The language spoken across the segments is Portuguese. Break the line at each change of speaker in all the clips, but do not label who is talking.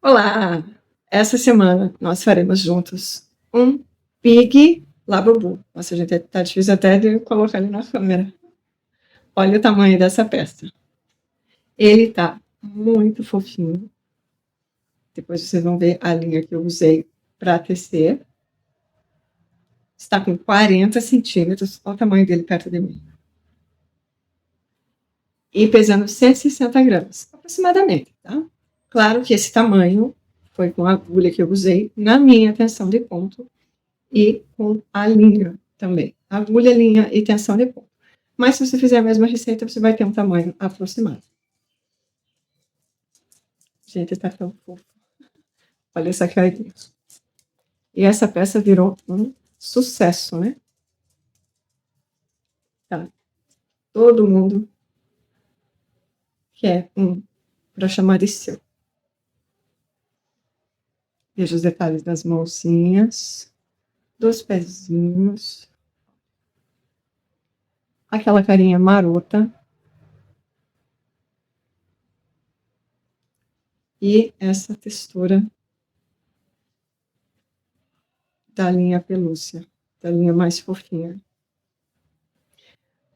Olá! Essa semana nós faremos juntos um Pig Labubu. Nossa, gente, tá difícil até de colocar ele na câmera. Olha o tamanho dessa peça. Ele tá muito fofinho. Depois vocês vão ver a linha que eu usei para tecer. Está com 40 centímetros. Olha o tamanho dele perto de mim. E pesando 160 gramas, aproximadamente, tá? Claro que esse tamanho foi com a agulha que eu usei na minha tensão de ponto e com a linha também. Agulha, linha e tensão de ponto. Mas se você fizer a mesma receita, você vai ter um tamanho aproximado. Gente, tá tão fofo. Olha essa carinha. E essa peça virou um sucesso, né? Tá. Todo mundo quer um para chamar de seu. Veja os detalhes das mãozinhas, dos pezinhos. Aquela carinha marota. E essa textura da linha pelúcia, da linha mais fofinha.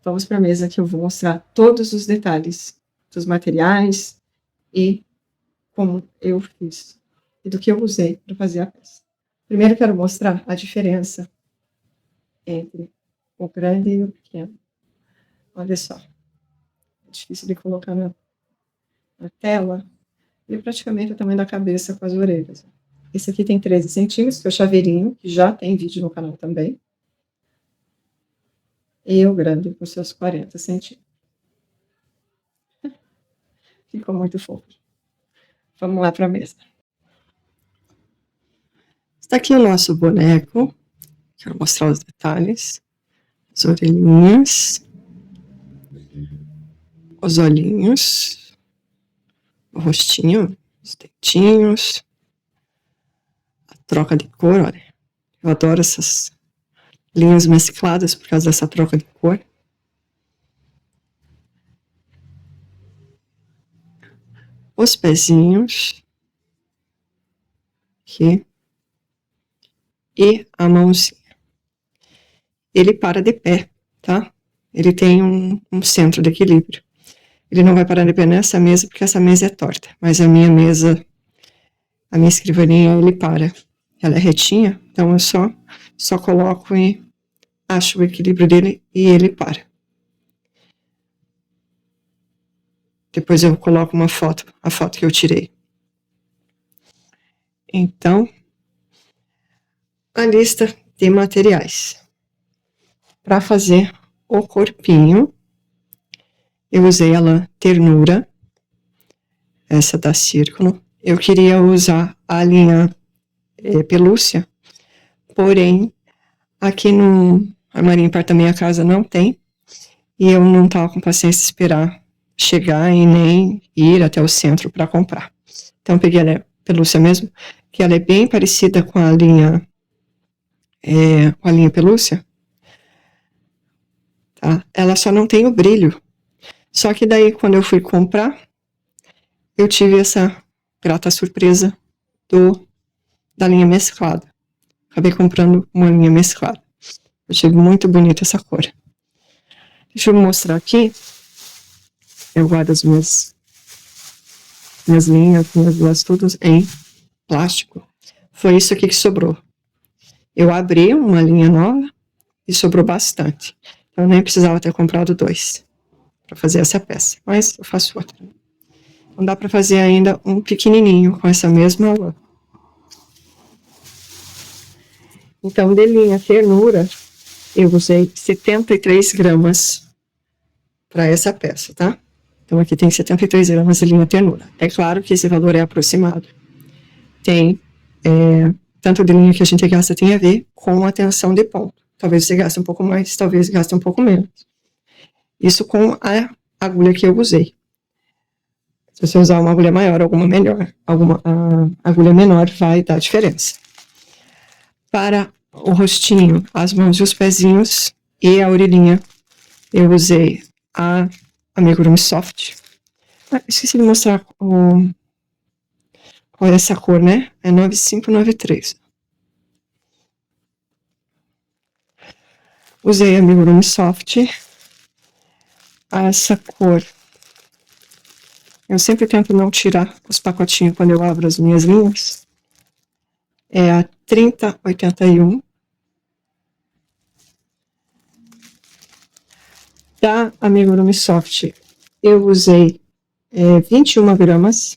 Vamos para a mesa que eu vou mostrar todos os detalhes dos materiais e como eu fiz e do que eu usei para fazer a peça. Primeiro quero mostrar a diferença entre o grande e o pequeno. Olha só, é difícil de colocar na tela. E praticamente o tamanho da cabeça com as orelhas. Esse aqui tem 13 centímetros, que é o chaveirinho, que já tem vídeo no canal também. E o grande com seus 40 centímetros. Ficou muito fofo. Vamos lá para a mesa. Está aqui o nosso boneco. Quero mostrar os detalhes. As orelhinhas. Os olhinhos. O rostinho. Os dentinhos. A troca de cor, olha. Eu adoro essas linhas mescladas por causa dessa troca de cor. Os pezinhos. Aqui. E a mãozinha. Ele para de pé, tá? Ele tem um centro de equilíbrio. Ele não vai parar de pé nessa mesa, porque essa mesa é torta. Mas a minha mesa, a minha escrivaninha, ele para. Ela é retinha, então eu só coloco e acho o equilíbrio dele e ele para. Depois eu coloco uma foto, a foto que eu tirei. Então, a lista de materiais. Para fazer o corpinho, eu usei a lã ternura, essa da Círculo. Eu queria usar a linha pelúcia, porém, aqui no armarinho perto da minha casa não tem, e eu não estava com paciência de esperar chegar e nem ir até o centro para comprar. Então, eu peguei a pelúcia mesmo, que ela é bem parecida com a linha pelúcia, tá? Ela só não tem o brilho. Só que daí, quando eu fui comprar, eu tive essa grata surpresa da linha mesclada. Acabei comprando uma linha mesclada. Eu achei muito bonita essa cor. Deixa eu mostrar aqui. Eu guardo as minhas linhas, minhas duas todas em plástico. Foi isso aqui que sobrou. Eu abri uma linha nova e sobrou bastante. Eu nem precisava ter comprado 2 para fazer essa peça, mas eu faço outra. Então dá para fazer ainda um pequenininho com essa mesma lã. Então, de linha ternura, eu usei 73 gramas para essa peça, tá? Então, aqui tem 73 gramas de linha ternura. É claro que esse valor é aproximado. Tem, tanto de linha que a gente gasta tem a ver com a tensão de ponto. Talvez você gaste um pouco mais, talvez gaste um pouco menos. Isso com a agulha que eu usei. Se você usar uma agulha maior, alguma agulha menor vai dar diferença. Para o rostinho, as mãos e os pezinhos e a orelhinha, eu usei a Amigurumi Soft. Esqueci de mostrar Olha essa cor, né? É 9593. Usei amigurumi soft. Essa cor. Eu sempre tento não tirar os pacotinhos quando eu abro as minhas linhas. É a 3081. Da amigurumi soft, eu usei 21 gramas.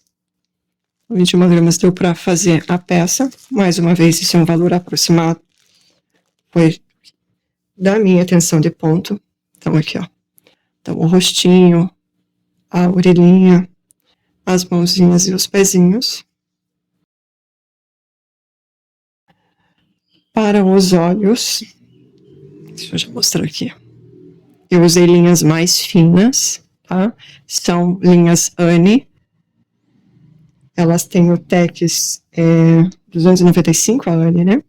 21 gramas deu para fazer a peça. Mais uma vez, isso é um valor aproximado. Foi da minha tensão de ponto. Então, aqui, ó. Então, o rostinho, a orelhinha, as mãozinhas e os pezinhos. Para os olhos, deixa eu já mostrar aqui. Eu usei linhas mais finas, tá? São linhas Anne. Elas têm o Tex 295, a Anne, né?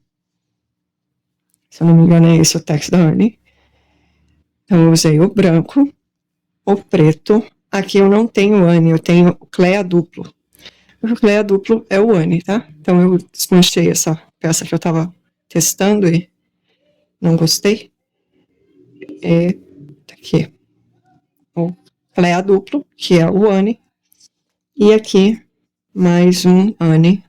Se eu não me engano, é esse o Tex da Anne. Então, eu usei o branco, o preto. Aqui eu não tenho Anne, eu tenho o Clea duplo. O Clea duplo é o Anne, tá? Então, eu desmanchei essa peça que eu tava testando e não gostei. Aqui, o Clea duplo, que é o Anne. E aqui, mais um Anne.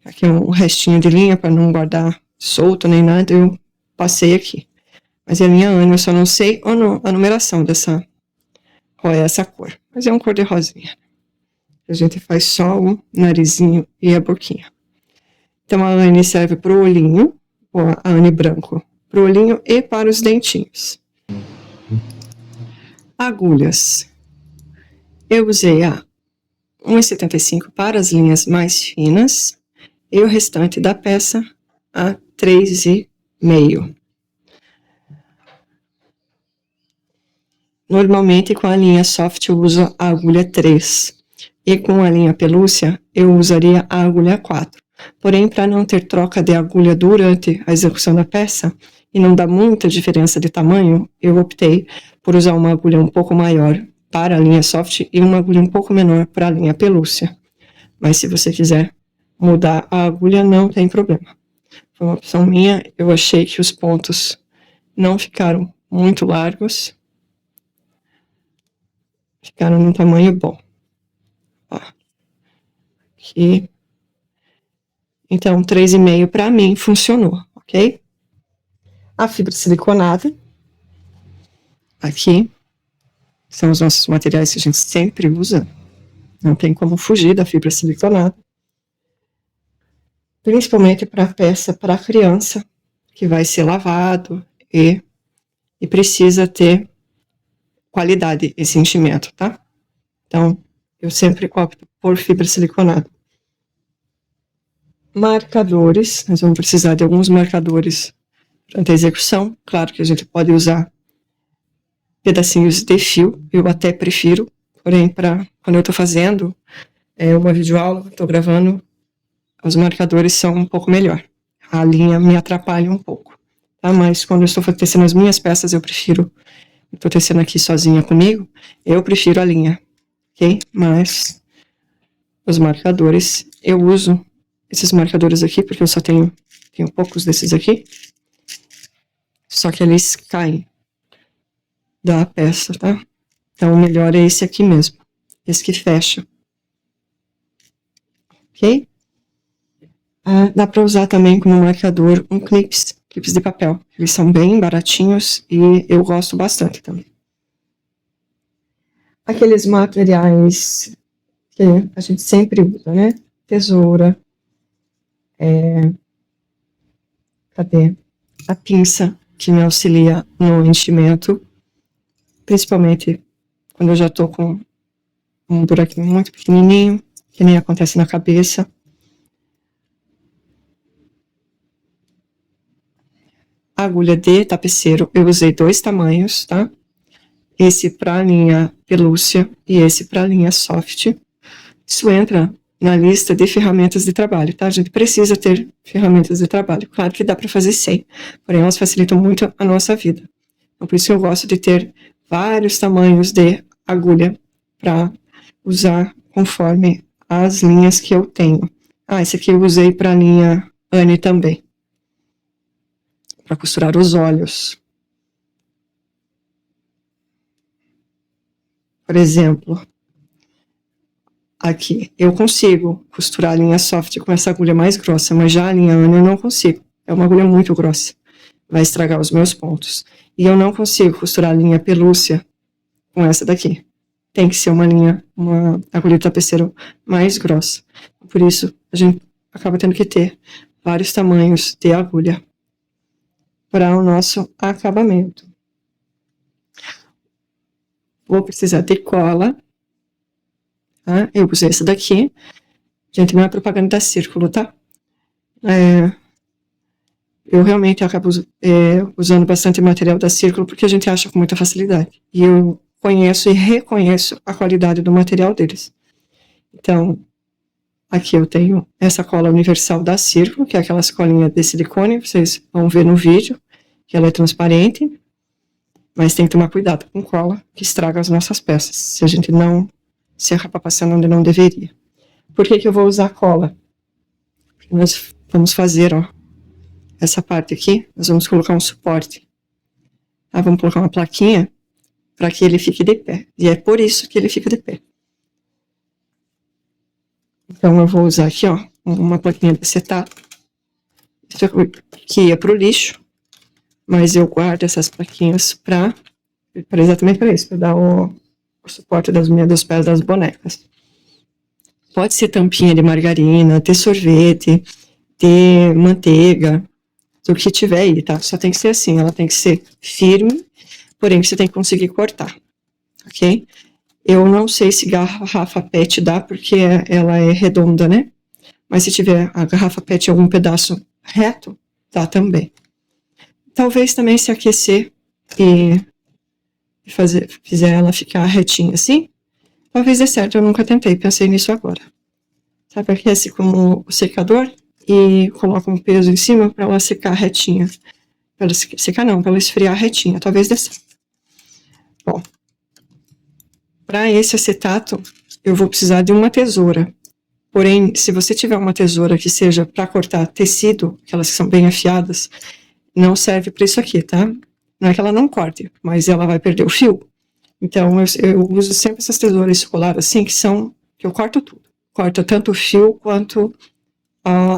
Aqui um restinho de linha para não guardar solto nem nada, eu passei aqui. Mas é a minha Anne, eu só não sei a numeração dessa, qual é essa cor. Mas é um cor de rosinha. A gente faz só o narizinho e a boquinha. Então a Anne serve para o olhinho, a Anne branco, para o olhinho e para os dentinhos. Agulhas. Eu usei a 1,75 para as linhas mais finas e o restante da peça a 3,5. Normalmente com a linha soft eu uso a agulha 3 e com a linha pelúcia eu usaria a agulha 4. Porém, para não ter troca de agulha durante a execução da peça e não dar muita diferença de tamanho, eu optei por usar uma agulha um pouco maior para a linha soft e uma agulha um pouco menor para a linha pelúcia. Mas se você quiser mudar a agulha, não tem problema. Foi uma opção minha, eu achei que os pontos não ficaram muito largos. Ficaram num tamanho bom. Ó. Aqui. Então, 3,5 para mim funcionou, ok? A fibra siliconada. Aqui. São os nossos materiais que a gente sempre usa. Não tem como fugir da fibra siliconada. Principalmente para a peça para a criança, que vai ser lavado e precisa ter qualidade esse enchimento, tá? Então, eu sempre opto por fibra siliconada. Marcadores, nós vamos precisar de alguns marcadores durante a execução. Claro que a gente pode usar pedacinhos de fio, eu até prefiro, porém, quando eu estou fazendo uma videoaula, estou gravando, os marcadores são um pouco melhor. A linha me atrapalha um pouco, tá? Mas quando eu estou tecendo as minhas peças, eu prefiro, estou tecendo aqui sozinha comigo, eu prefiro a linha, ok? Mas os marcadores, eu uso esses marcadores aqui, porque eu só tenho poucos desses aqui, só que eles caem da peça, tá? Então, o melhor é esse aqui mesmo, esse que fecha, ok? Dá para usar também como marcador clips de papel, eles são bem baratinhos e eu gosto bastante também. Aqueles materiais que a gente sempre usa, né? Tesoura, cadê? A pinça, que me auxilia no enchimento, principalmente quando eu já estou com um buraquinho muito pequenininho, que nem acontece na cabeça. A agulha de tapeceiro, eu usei 2 tamanhos, tá? Esse para a linha pelúcia e esse para a linha soft. Isso entra na lista de ferramentas de trabalho, tá? A gente precisa ter ferramentas de trabalho. Claro que dá para fazer sem, porém elas facilitam muito a nossa vida. Então, por isso que eu gosto de ter vários tamanhos de agulha para usar conforme as linhas que eu tenho. Ah, esse aqui eu usei para a linha Anne também, para costurar os olhos. Por exemplo, aqui, eu consigo costurar a linha soft com essa agulha mais grossa, mas já a linha Anne eu não consigo. É uma agulha muito grossa, vai estragar os meus pontos. E eu não consigo costurar a linha pelúcia com essa daqui. Tem que ser uma agulha de tapeceiro mais grossa. Por isso, a gente acaba tendo que ter vários tamanhos de agulha para o nosso acabamento. Vou precisar de cola. Tá? Eu usei essa daqui. Gente, não é propaganda da Círculo, tá? Eu realmente acabo usando bastante material da Círculo porque a gente acha com muita facilidade. E eu conheço e reconheço a qualidade do material deles. Então, aqui eu tenho essa cola universal da Círculo, que é aquela colinha de silicone, vocês vão ver no vídeo, que ela é transparente, mas tem que tomar cuidado com cola, que estraga as nossas peças, se a gente não se acaba passando onde não deveria. Por que eu vou usar cola? Porque nós vamos fazer, ó, essa parte aqui, nós vamos colocar um suporte. Tá? Vamos colocar uma plaquinha para que ele fique de pé. E é por isso que ele fica de pé. Então, eu vou usar aqui, ó, uma plaquinha de acetato, que ia para o lixo, mas eu guardo essas plaquinhas para exatamente para isso, para dar o suporte dos pés das bonecas. Pode ser tampinha de margarina, de sorvete, de manteiga, do que tiver aí, tá? Só tem que ser assim, ela tem que ser firme, porém você tem que conseguir cortar, ok? Eu não sei se garrafa PET dá, porque ela é redonda, né? Mas se tiver a garrafa PET em algum pedaço reto, dá também. Talvez também se aquecer e fizer ela ficar retinha assim, talvez dê certo, eu nunca tentei, pensei nisso agora. Sabe, aquece como o secador e coloca um peso em cima para ela secar retinha. Para ela secar não, para ela esfriar retinha, talvez dê certo. Bom, para esse acetato, eu vou precisar de uma tesoura. Porém, se você tiver uma tesoura que seja para cortar tecido, aquelas que são bem afiadas, não serve para isso aqui, tá? Não é que ela não corte, mas ela vai perder o fio. Então, eu uso sempre essas tesouras escolares assim, que eu corto tudo. Corta tanto o fio quanto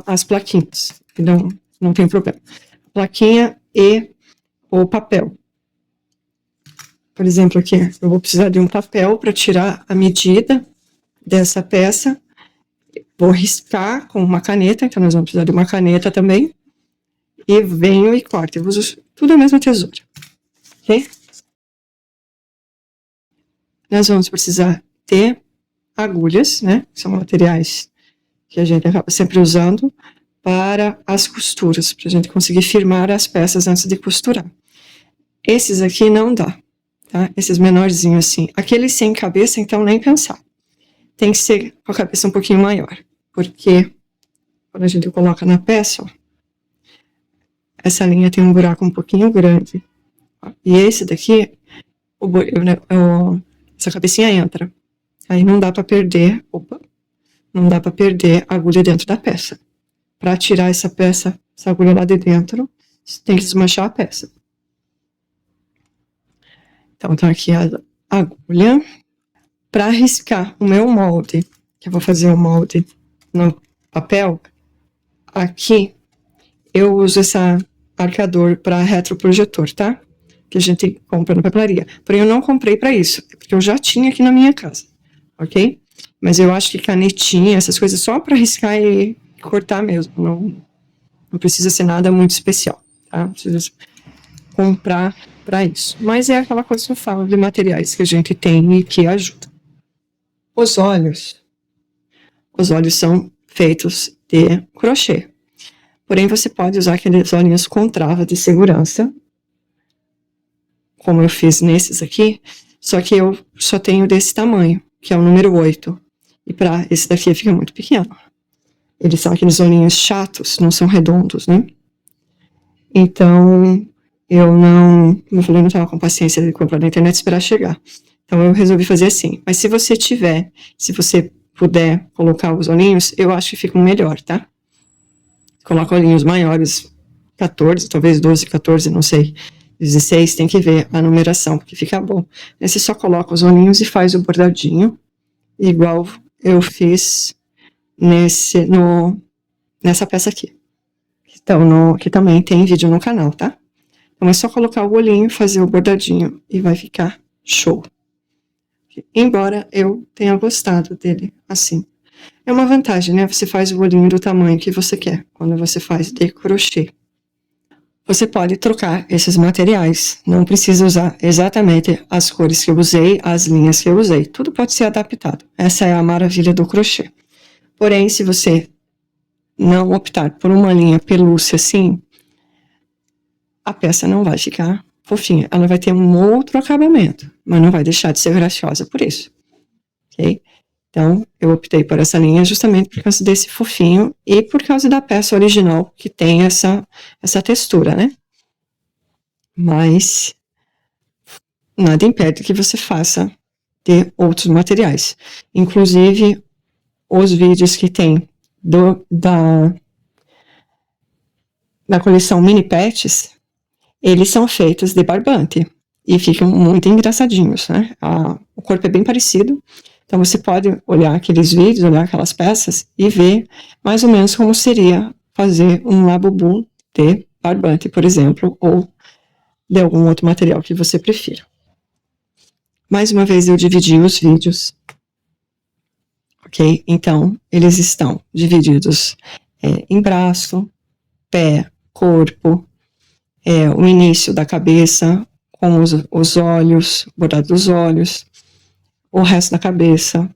as plaquinhas. Então, não tem problema. Plaquinha e o papel. Por exemplo, aqui, eu vou precisar de um papel para tirar a medida dessa peça. Vou riscar com uma caneta, então nós vamos precisar de uma caneta também. E venho e corto. Eu uso tudo a mesma tesoura. Ok? Nós vamos precisar de agulhas, né? Que são materiais que a gente acaba sempre usando para as costuras, para a gente conseguir firmar as peças antes de costurar. Esses aqui não dá, tá? Esses menorzinhos assim. Aqueles sem cabeça, então, nem pensar. Tem que ser com a cabeça um pouquinho maior, porque quando a gente coloca na peça, ó, essa linha tem um buraco um pouquinho grande. Ó, e esse daqui, essa cabecinha entra. Aí não dá para perder, não dá para perder a agulha dentro da peça. Para tirar essa agulha lá de dentro, você tem que desmanchar a peça. Então, tá aqui a agulha. Para riscar o meu molde, que eu vou fazer o molde no papel, aqui eu uso esse arqueador para retroprojetor, tá? Que a gente compra na papelaria. Porém, eu não comprei para isso, porque eu já tinha aqui na minha casa, ok? Mas eu acho que canetinha, essas coisas, só para riscar e cortar mesmo. Não precisa ser nada muito especial, tá? Não precisa comprar para isso. Mas é aquela coisa que eu falo de materiais que a gente tem e que ajuda. Os olhos são feitos de crochê. Porém, você pode usar aqueles olhinhos com trava de segurança, como eu fiz nesses aqui, só que eu só tenho desse tamanho, que é o número 8. E para esse daqui fica muito pequeno. Eles são aqueles olhinhos chatos, não são redondos, né? Então, como eu falei, não estava com paciência de comprar na internet e esperar chegar. Então, eu resolvi fazer assim. Mas se você puder colocar os olhinhos, eu acho que fica melhor, tá? Coloca olhinhos maiores, 14, talvez 12, 14, não sei, 16, tem que ver a numeração, porque fica bom. Aí você só coloca os olhinhos e faz o bordadinho, igual eu fiz nessa peça aqui. Então, que também tem vídeo no canal, tá? Então é só colocar o olhinho, fazer o bordadinho e vai ficar show. Embora eu tenha gostado dele assim. É uma vantagem, né? Você faz o olhinho do tamanho que você quer, quando você faz de crochê. Você pode trocar esses materiais, não precisa usar exatamente as cores que eu usei, as linhas que eu usei. Tudo pode ser adaptado. Essa é a maravilha do crochê. Porém, se você não optar por uma linha pelúcia assim, a peça não vai ficar fofinha. Ela vai ter um outro acabamento, mas não vai deixar de ser graciosa por isso. Ok? Então, eu optei por essa linha justamente por causa desse fofinho e por causa da peça original que tem essa textura, né? Mas nada impede que você faça de outros materiais. Inclusive, os vídeos que tem da coleção Mini Pets, eles são feitos de barbante e ficam muito engraçadinhos, né? O corpo é bem parecido, então você pode olhar aqueles vídeos, olhar aquelas peças e ver mais ou menos como seria fazer um labubu de barbante, por exemplo, ou de algum outro material que você prefira. Mais uma vez eu dividi os vídeos, ok? Então, eles estão divididos em braço, pé, corpo, o início da cabeça, com os olhos, bordado dos olhos, o resto da cabeça,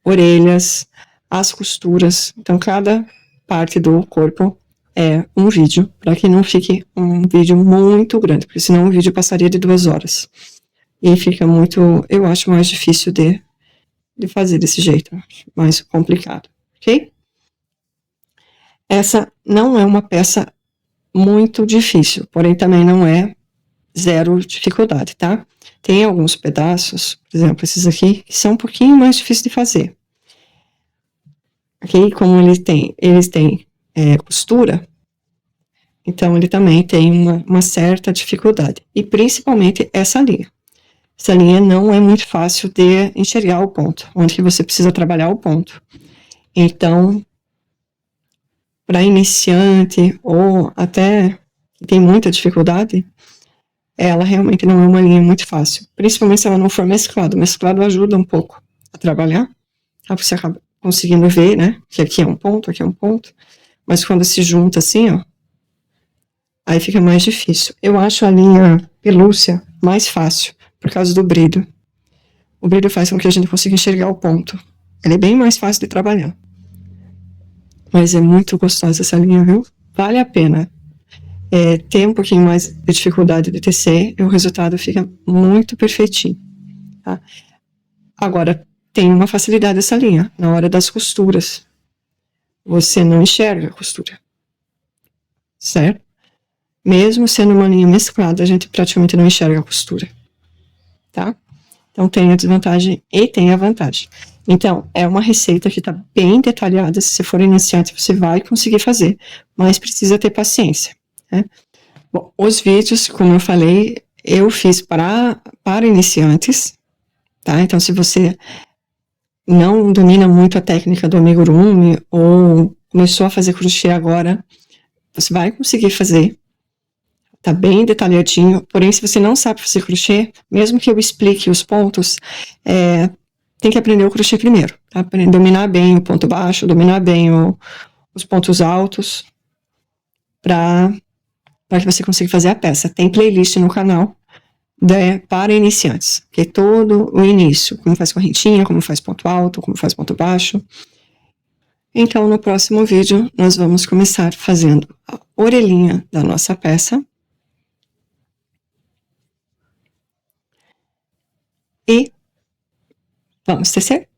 orelhas, as costuras. Então, cada parte do corpo é um vídeo, para que não fique um vídeo muito grande, porque senão o vídeo passaria de 2 horas. E fica muito, eu acho mais difícil de fazer desse jeito, mais complicado, ok? Essa não é uma peça muito difícil, porém também não é zero dificuldade, tá? Tem alguns pedaços, por exemplo, esses aqui, que são um pouquinho mais difíceis de fazer. Ok? Como eles têm costura, então ele também tem uma certa dificuldade. E principalmente essa linha. Essa linha não é muito fácil de enxergar o ponto, onde que você precisa trabalhar o ponto. Então, para iniciante ou até que tem muita dificuldade, ela realmente não é uma linha muito fácil. Principalmente se ela não for mesclada. O mesclado ajuda um pouco a trabalhar. Você acaba conseguindo ver, né? Que aqui é um ponto, aqui é um ponto. Mas quando se junta assim, ó, aí fica mais difícil. Eu acho a linha pelúcia mais fácil, por causa do brilho. O brilho faz com que a gente consiga enxergar o ponto. Ela é bem mais fácil de trabalhar. Mas é muito gostosa essa linha, viu? Vale a pena. Ter um pouquinho mais de dificuldade de tecer e o resultado fica muito perfeitinho. Tá? Agora, tem uma facilidade essa linha, na hora das costuras. Você não enxerga a costura. Certo? Mesmo sendo uma linha mesclada, a gente praticamente não enxerga a costura. Tá? Então, tem a desvantagem e tem a vantagem. Então, é uma receita que está bem detalhada. Se você for iniciante, você vai conseguir fazer, mas precisa ter paciência. Né? Bom, os vídeos, como eu falei, eu fiz para iniciantes. Tá? Então, se você não domina muito a técnica do amigurumi ou começou a fazer crochê agora, você vai conseguir fazer. Tá bem detalhadinho, porém se você não sabe fazer crochê, mesmo que eu explique os pontos, tem que aprender o crochê primeiro, tá? Dominar bem o ponto baixo, dominar bem os pontos altos, para que você consiga fazer a peça. Tem playlist no canal para iniciantes, que é todo o início, como faz correntinha, como faz ponto alto, como faz ponto baixo. Então, no próximo vídeo, nós vamos começar fazendo a orelhinha da nossa peça. E vamos tecer?